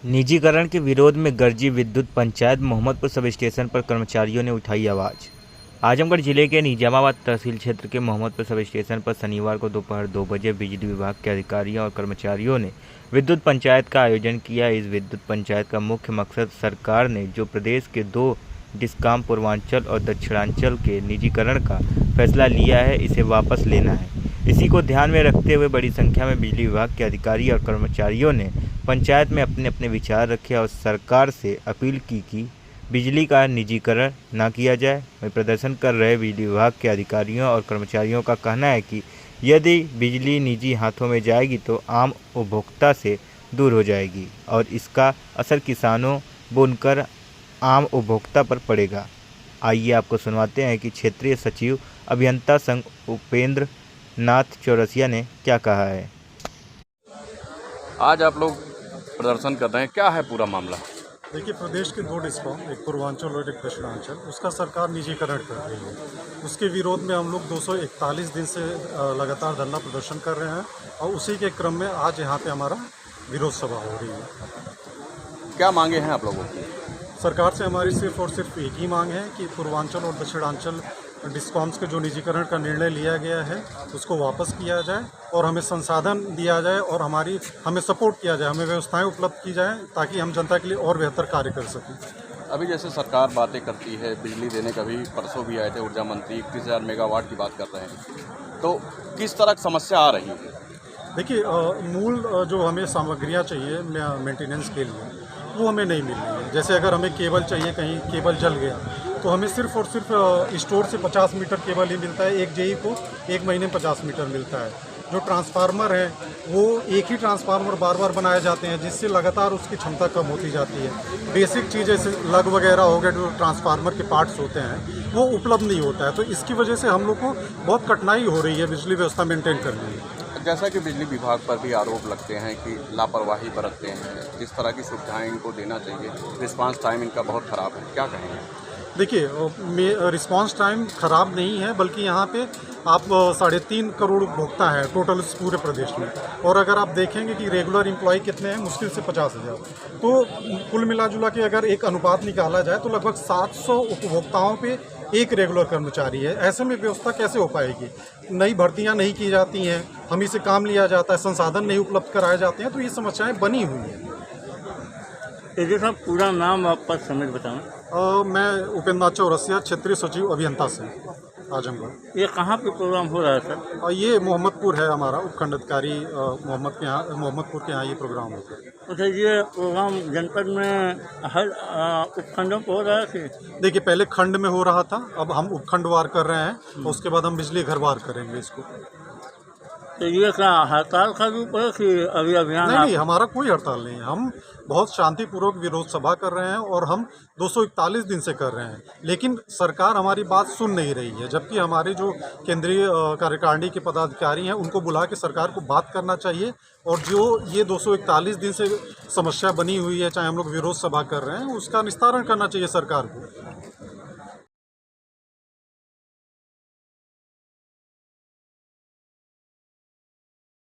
निजीकरण के विरोध में गरजी विद्युत पंचायत मोहम्मदपुर सब स्टेशन पर कर्मचारियों ने उठाई आवाज़। आजमगढ़ जिले के निजामाबाद तहसील क्षेत्र के मोहम्मदपुर सब स्टेशन पर शनिवार को दोपहर 2 बजे बिजली विभाग के अधिकारियों और कर्मचारियों ने विद्युत पंचायत का आयोजन किया। इस विद्युत पंचायत का मुख्य मकसद सरकार ने जो प्रदेश के 2 डिस्कॉम पूर्वांचल और दक्षिणांचल के निजीकरण का फैसला लिया है, इसे वापस लेना है। इसी को ध्यान में रखते हुए बड़ी संख्या में बिजली विभाग के अधिकारी और कर्मचारियों ने पंचायत में अपने अपने विचार रखे और सरकार से अपील की कि बिजली का निजीकरण न किया जाए। वहीं प्रदर्शन कर रहे बिजली विभाग के अधिकारियों और कर्मचारियों का कहना है कि यदि बिजली निजी हाथों में जाएगी तो आम उपभोक्ता से दूर हो जाएगी और इसका असर किसानों, बुनकर, आम उपभोक्ता पर पड़ेगा। आइए आपको सुनवाते हैं कि क्षेत्रीय सचिव अभियंता संघ उपेंद्र नाथ चौरसिया ने क्या कहा है। आज आप लोग प्रदर्शन कर रहे हैं, क्या है पूरा मामला? देखिए, प्रदेश के 2 डिस्कॉम, एक पूर्वांचल और एक दक्षिणांचल, उसका सरकार निजीकरण कर रही है। उसके विरोध में हम लोग 241 दिन से लगातार धरना प्रदर्शन कर रहे हैं और उसी के क्रम में आज यहाँ पे हमारा विरोध सभा हो रही है। क्या मांगे हैं आप लोगों की? सरकार से हमारी सिर्फ और सिर्फ एक ही मांग है कि पूर्वांचल और दक्षिणांचल डिस्कॉम्स के जो निजीकरण का निर्णय लिया गया है उसको वापस किया जाए और हमें संसाधन दिया जाए और हमें सपोर्ट किया जाए, हमें व्यवस्थाएं उपलब्ध की जाए ताकि हम जनता के लिए और बेहतर कार्य कर सकें। अभी जैसे सरकार बातें करती है बिजली देने का, भी परसों भी आए थे ऊर्जा मंत्री, 31,000 मेगावाट की बात कर रहे हैं, तो किस तरह की समस्या आ रही है? देखिए, मूल जो हमें सामग्रियाँ चाहिए मेंटेनेंस के लिए वो हमें नहीं मिल रही है। जैसे अगर हमें केबल चाहिए, कहीं केबल जल गया तो हमें सिर्फ और सिर्फ स्टोर से 50 मीटर केबल ही मिलता है। एक जेई को 1 महीने में 50 मीटर मिलता है। जो ट्रांसफार्मर है वो एक ही ट्रांसफार्मर बार बार बनाए जाते हैं जिससे लगातार उसकी क्षमता कम होती जाती है। बेसिक चीज़ जैसे लग वगैरह हो गए, जो ट्रांसफार्मर के पार्ट्स होते हैं वो उपलब्ध नहीं होता है। तो इसकी वजह से हम लोग को बहुत कठिनाई हो रही है बिजली व्यवस्था मेंटेन करने में। जैसा कि बिजली विभाग पर भी आरोप लगते हैं कि लापरवाही बरतते हैं, जिस तरह की सुविधाएं इनको देना चाहिए, रिस्पांस टाइम इनका बहुत ख़राब है, क्या कहेंगे? देखिए, रिस्पांस टाइम ख़राब नहीं है, बल्कि यहाँ पे आप 3.5 करोड़ उपभोक्ता है टोटल इस पूरे प्रदेश में, और अगर आप देखेंगे कि रेगुलर एम्प्लॉय कितने हैं, मुश्किल से 50,000। तो कुल मिला जुला के अगर एक अनुपात निकाला जाए तो लगभग 700 उपभोक्ताओं पे एक रेगुलर कर्मचारी है। ऐसे में व्यवस्था कैसे हो पाएगी? नई भर्तियाँ नहीं की जाती हैं, हम ही से काम लिया जाता है, संसाधन नहीं उपलब्ध कराए जाते हैं, तो ये समस्याएँ बनी हुई हैं। एजे साहब, पूरा नाम आपका समेत बताएं। मैं उपेंद्र नाथ चौरसिया, क्षेत्रीय सचिव अभियंता से आजमगढ़। ये कहाँ पे प्रोग्राम हो रहा है सर? ये मोहम्मदपुर है, हमारा उपखंड अधिकारी मोहम्मदपुर के यहाँ ये प्रोग्राम होता है। अच्छा, ये प्रोग्राम जनपद में हर उपखंडों पर हो रहा है कि? देखिए, पहले खंड में हो रहा था, अब हम उपखंडवार कर रहे हैं और उसके बाद हम बिजली घरवार करेंगे इसको। तो ये क्या हड़ताल का रूप है कि अभी अभियान? नहीं, हमारा कोई हड़ताल नहीं है। हम बहुत शांतिपूर्वक विरोध सभा कर रहे हैं और हम 241 दिन से कर रहे हैं, लेकिन सरकार हमारी बात सुन नहीं रही है। जबकि हमारे जो केंद्रीय कार्यकारिणी के पदाधिकारी हैं उनको बुला के सरकार को बात करना चाहिए और जो ये 241 दिन से समस्या बनी हुई है, चाहे हम लोग विरोध सभा कर रहे हैं, उसका निस्तारण करना चाहिए सरकार को।